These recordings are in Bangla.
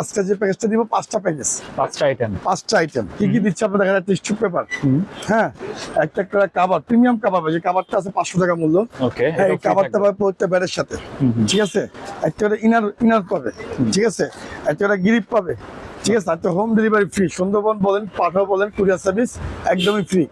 আজকে যে প্যাকেজটা দিব পাঁচটা প্যাকেজ, পাঁচটা আইটেম কি কি দিচ্ছে আপনার দেখা যাচ্ছে টিস্যু পেপার, হ্যাঁ একটা একটা কাভার, প্রিমিয়াম কাভার, যে কাভারটা আছে 500 টাকা মূল্য। হ্যাঁ এই কাভারটা পাবে প্রত্যেকটা ব্যাটের সাথে, ঠিক আছে। একটা ইনার পাবে, ঠিক আছে। একটা গ্রিপ পাবে, ঠিক আছে। আর হোম ডেলিভারি ফ্রি, সুন্দরবন বলেন, পাঠাও বলেন, কুরিয়ার সার্ভিস একদমই ফ্রি।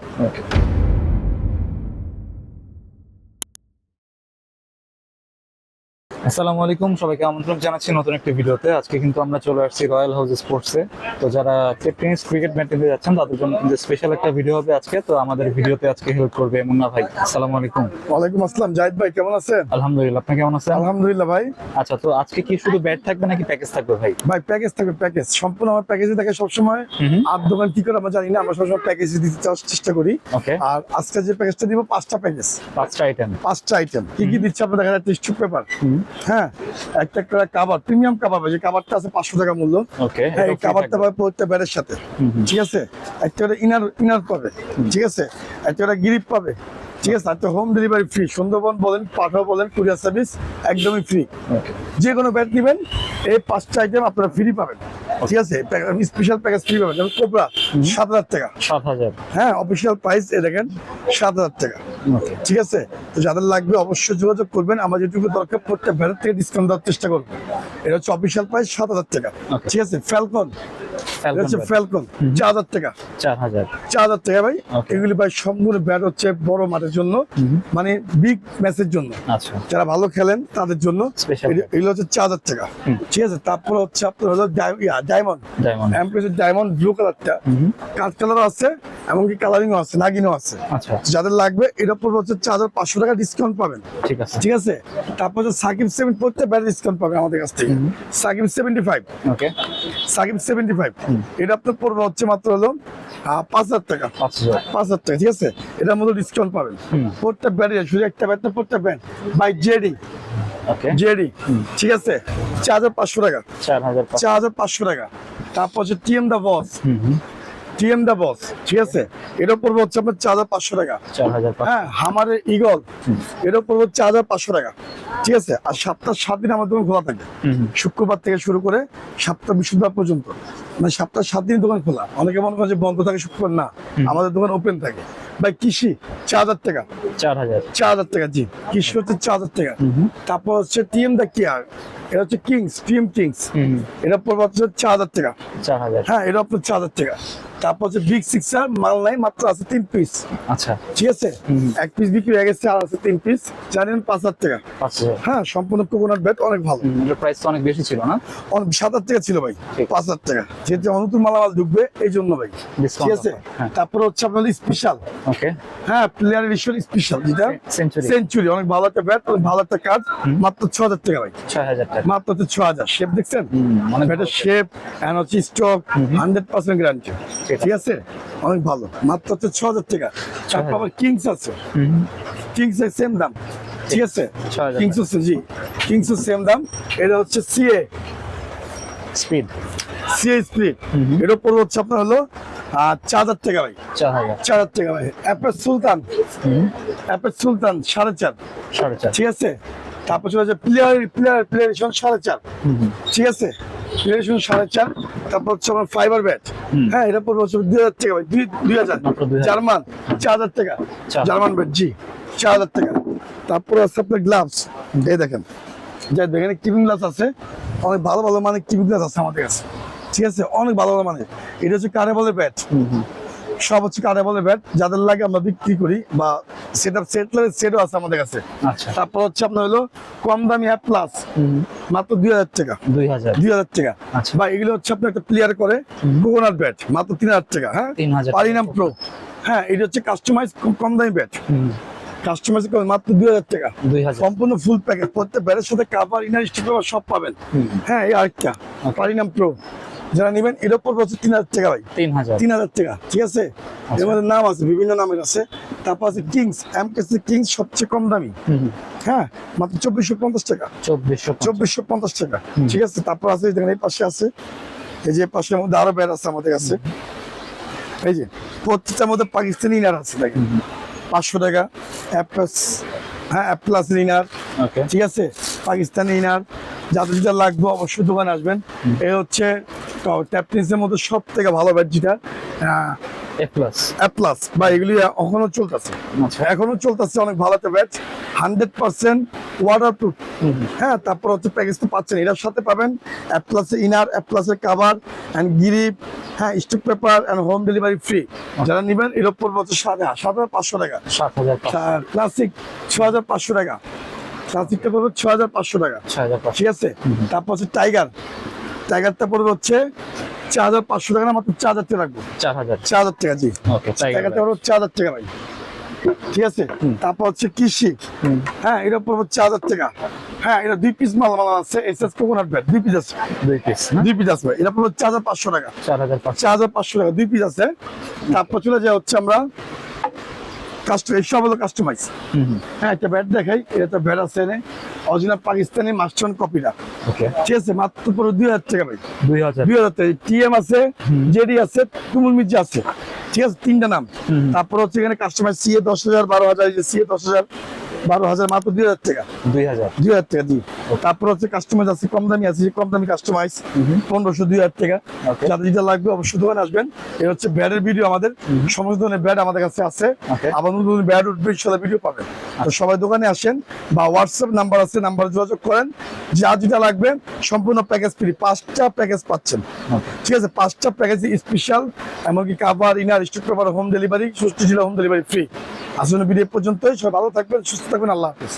আসসালামু আলাইকুম, সবাইকে আমন্ত্রণ জানাচ্ছি নতুন একটি ভিডিওতে। আজকে কিন্তু আমরা চলে আসছি রয়্যাল হাউস স্পোর্টসে। তো যারা টেনিস ক্রিকেট ম্যাচ নিতে যাচ্ছেন তাদের জন্য স্পেশাল একটা ভিডিও হবে আজকে। তো আমাদের ভিডিওতে আজকে হেল্প করবে মুন্না ভাই। আসসালামু আলাইকুম। ওয়ালাইকুম আসসালাম। জাহিদ ভাই কেমন আছেন? আলহামদুলিল্লাহ, আপনি কেমন আছেন? আলহামদুলিল্লাহ ভাই। আচ্ছা, তো আজকে কি শুধু ব্যাট থাকবে নাকি প্যাকেজ থাকবে ভাই? ভাই প্যাকেজ থাকবে, প্যাকেজ সম্পূর্ণ আমার প্যাকেজে থাকে সবসময়। আর দোকান কি করে আমরা জানি না, আমরা সবসময় প্যাকেজ দিতে চেষ্টা করি। ওকে। আর আজকে যে প্যাকেজটা দিব পাঁচটা প্যাকেজ, পাঁচটা আইটেম কি কি দিচ্ছে আপনার দেখা যাচ্ছে টিস্যু পেপার, হ্যাঁ একটা একটা কাভার, প্রিমিয়াম কাভার, যে কাভারটা আছে 500 টাকা মূল্য। হ্যাঁ এই কাভারটা পাবে প্রত্যেকটা ব্যাটের সাথে, ঠিক আছে। একটা ইনার পাবে, ঠিক আছে। একটা গ্রিপ পাবে, ঠিক আছে। আর হোম ডেলিভারি ফ্রি, সুন্দরবন বলেন, পাঠাও বলেন, কুরিয়ার সার্ভিস একদমই ফ্রি। যে কোনো ব্যাট নেবেন এই পাঁচটা আইটেম আপনারা ফ্রি পাবেন, ঠিক আছে। স্পেশাল প্যাকেজ ফ্রি পাবেন, যেমন কোবরা 7,000 টাকা, 7,000। হ্যাঁ অফিসিয়াল প্রাইস এ দেখেন 7,000 টাকা, ঠিক আছে। তো যাদের লাগবে অবশ্যই যোগাযোগ করবেন, আমার যেটুকু দরকার প্রত্যেক ব্যাটের থেকে ডিসকাউন্ট দেওয়ার চেষ্টা করবো। এটা হচ্ছে অফিসিয়াল প্রাইস 7,000 টাকা, ঠিক আছে। ফ্যালকন 4,000 টাকা, 4,000 টাকা ভাই। এগুলি ভাই সম্পূর্ণ ব্যাট হচ্ছে বড় মাঠের জন্য, মানে বিগ ম্যাচের জন্য, যারা ভালো খেলেন তাদের জন্য এগুলো হচ্ছে 4,000 টাকা, ঠিক আছে। তারপর হচ্ছে আপনার হলো ডায়মন্ড ব্লু কালারটা, কাঠ কালারও আছে, এমনকি কালারিংও আছে, নাগিনও আছে। যাদের লাগবে এটার উপর হচ্ছে 4,500 টাকা ডিসকাউন্ট পাবেন, ঠিক আছে। তারপর হচ্ছে সাকিব 7 প্রত্যেক ব্যাট ডিসকাউন্ট পাবেন আমাদের কাছ থেকে। সাকিব 75, সাকিব 75 এটা আপনার পড়বে হচ্ছে মাত্র হলো 5,000 টাকা, 5,000 টাকা, ঠিক আছে। এটার মধ্যে ডিসকাউন্ট পাবেন প্রত্যেক ব্যাটে, শুধু একটা ব্যাট না, প্রত্যেক ব্যাট বাই জেডি, ঠিক আছে। 4,500 টাকা, 4,500 টাকা। তারপর হচ্ছে টিএম দা বস, ঠিক আছে। এটার পড়বে হচ্ছে আপনার 4,500 টাকা। হ্যাঁ হামারে ইগল, এটার পড়বে 4,500 টাকা, ঠিক আছে। আর সপ্তাহ 7 দিন আমার দোকান খোলা থাকে, শুক্রবার থেকে শুরু করে সপ্তাহ বৃহস্পতিবার পর্যন্ত, মানে সপ্তাহ 7 দিন দোকান খোলা। অনেকে মনে করে যে বন্ধ থাকে শুক্রবার, না, আমাদের দোকান ওপেন থাকে। ভাই কৃষি 4,000 টাকা, 4,000 টাকা, জি কৃষি হচ্ছে 4,000 টাকা। তারপর হচ্ছে টিএম দা কেয়ার, এটা হচ্ছে কিংস, টিএম কিংস, এটা পড়বে হচ্ছে 4,000 টাকা, হ্যাঁ এটা আপনার 4,000 টাকা। তারপর হচ্ছে বিগ সিক্সার মাল নাই, মাত্র আছে 3 পিস, ঠিক আছে। 1 পিস বিক্রি হয়ে গেছে, আর আছে 3 পিস, জানেন 5,000 টাকা। হ্যাঁ সম্পূর্ণ কোকোনাট ব্যাট, অনেক ভালো। প্রাইস তো অনেক বেশি ছিল না, 7,000 টাকা ছিল ভাই, 5,000 টাকা, যেহেতু নতুন মালামাল ঢুকবে এই জন্য ভাই, ঠিক আছে। তারপর হচ্ছে আপনার স্পেশাল, হ্যাঁ প্লেয়ার এডিশন স্পেশাল, যেটা সেঞ্চুরি, অনেক ভালো একটা ব্যাট, অনেক ভালো একটা কার্ড, মাত্র 6,000 টাকা ভাই, 6,000 টাকা, মাত্র 6,000। শেপ দেখছেন, ব্যাটের শেপ এন্ড হচ্ছে স্টক 100% গ্যারান্টি, ঠিক আছে, অনেক ভালো, মাত্র 6,000 টাকা। তারপর আবার কিংস আছে, কিংস এর সেম দাম, ঠিক আছে। কিংস আছে, জি কিংস এর সেম দাম। এটা হচ্ছে সিএ স্পিড, এটা পড়বে হচ্ছে আপনার হলো 4,000 টাকা ভাই, 4,000 টাকা ভাই। অ্যাপেল সুলতান, 4.5, ঠিক আছে। তারপর চলে যাচ্ছে প্লেয়ারেশন 4.5, ঠিক আছে, প্লেয়ারেশন 4.5। তারপর হচ্ছে আমার ফাইবার ব্যাট, হ্যাঁ এটা পড়বে হচ্ছে 2,000 টাকা ভাই, 2,000 জার্মান, 4,000 টাকা জার্মান ব্যাট, জি 4,000 টাকা। তারপর আছে আপনার গ্লাভস, এই দেখেন, যাই দেখেন কিপিং গ্লাস আছে, অনেক ভালো ভালো মানে কিপিং গ্লাস আছে আমাদের কাছে, ঠিক আছে, অনেক ভালো ভালো মানে। এটা হচ্ছে কারেবলের ব্যাট, সব হচ্ছে কারেবলের ব্যাট, যাদের লাগে আমরা বিক্রি করি, বা সেটও আছে আমাদের কাছে। তারপর হচ্ছে আপনার হলো কম দামি অ্যাপ প্লাস, মাত্র 2,000 টাকা, 2,000 টাকা। বা এগুলো হচ্ছে আপনার একটা প্লেয়ার করে কোকোনাট ব্যাট, মাত্র 3,000 টাকা, হ্যাঁ পারিনাম প্রো, হ্যাঁ এটা হচ্ছে কাস্টমাইজ কম দামি ব্যাট, কাস্টমাইজ মাত্র 2,000 টাকা, সম্পূর্ণ ফুল প্যাকেজ, প্রত্যেক ব্যাটের সাথে কাভার, ইনার, স্টিক সব পাবেন। হ্যাঁ এই আরেকটা পারিনাম প্রো, যারা নেবেন এর উপর হচ্ছে 3,000 টাকা ভাই, 3,000 টাকা, ঠিক আছে। এর মধ্যে নাম আছে, বিভিন্ন নামের আছে। তারপর আছে কিংস, এমকেসি কিংস সবচেয়ে কম দামি, হ্যাঁ মাত্র 2,450 টাকা, 2,450 টাকা, ঠিক আছে। তারপর আছে দেখেন এই পাশে আছে, এই যে পাশের মধ্যে আরো ব্যাট আছে আমাদের কাছে, এই যে প্রত্যেকটার মধ্যে পাকিস্তানি ইনার আছে দেখেন, 500 টাকা অ্যাপ প্লাস, হ্যাঁ অ্যাপ প্লাস ইনার, ঠিক আছে, পাকিস্তানি ইনার। যাদের যেটা লাগবে অবশ্যই দোকানে আসবেন। এই হচ্ছে ট্যাপ টেনিসের মধ্যে সব থেকে ভালো ব্যাট যেটা এ প্লাস। অ্যাটলাস বা এগুলি এখনো চলতেছে, আচ্ছা। এখনো চলতেছে, অনেক ভালো একটা ব্যাট, 100% ওয়াটারপ্রুফ। হ্যাঁ, তারপর হচ্ছে প্যাকেজ তো পাচ্ছেন, এটার সাথে পাবেন অ্যাটলাসের ইনার, অ্যাটলাসের কাভার অ্যান্ড গ্রিপ, হ্যাঁ, stock paper and home delivery free. যারা নেবেন এর উপর হচ্ছে 7,500 টাকা, 7,500। ক্লাসিক 6,500 টাকা, ক্লাসিকটা পড়বে 6,500 টাকা, 6,500। ঠিক আছে। তারপর হচ্ছে টাইগারটা পড়বে হচ্ছে 4,500 টাকা, না মাত্র 4,000 টাকা রাখবো, 4,000। 4,000 টাকা, জি। ওকে, টাকাটা হলো 4,000 টাকা ভাই, ঠিক আছে। তারপর হচ্ছে কৃষি, হ্যাঁ, এটা পড়বো 4,000 টাকা। হ্যাঁ, এটা 2 পিস মাল আছে, এসএস কোকোনাট ব্যাট 2 পিস আছে, 2 পিস। 2 পিস আছে ভাই, এটা পড়বো 4,500 টাকা, 4,500। 4,500 টাকা 2 পিস আছে। তারপর চলে যায় হচ্ছে আমরা সব হলো কাস্টমাইজ। হ্যাঁ, একটা ব্যাট দেখাই, এটা ব্যাট আছে এনে অরিজিনাল পাকিস্তানি মাস্টার কপিটা, ওকে, ঠিক আছে, মাত্র পুরো 2,000 টাকা ভাই, 2,000। 2,000 টাকা। টিএম আছে, জেডি আছে, তুমুল মির্জা আছে, ঠিক আছে, 3টা নাম। তারপর হচ্ছে এখানে কাস্টমাইজ সিএ 10,000, 12,000, সিএ 10,000, 12,000, মাত্র 2,000 টাকা, 2,000। 2,000 টাকা, জি। তারপর হচ্ছে কাস্টমাইজ আছে, কম দামি আছে, কম দামি কাস্টমাইজ 1,500, 2,000 টাকা। Okay. যাদের যেটা লাগবে অবশ্যই দোকানে আসবেন। এই হচ্ছে ব্যাটের ভিডিও, আমাদের সমস্ত ধরনের ব্যাট আমাদের কাছে আছে। Okay. আবার নতুন ব্যাট উঠবে, ইনশাআল্লাহ ভিডিও পাবেন। তো সবাই দোকানে আসেন, বা হোয়াটসঅ্যাপ নাম্বার আছে, নাম্বারে যোগাযোগ করেন, যা যেটা লাগবে সম্পূর্ণ প্যাকেজ ফ্রি, 5টা প্যাকেজ পাচ্ছেন, ঠিক আছে, 5টা প্যাকেজ স্পেশাল, এমনকি cover, inner, stock paper, home delivery, 60 জেলা হোম ডেলিভারি ফ্রি। আসলে ভিডিও পর্যন্তই, সবাই ভালো থাকবেন, সুস্থ থাকবেন, আল্লাহ হাফেজ।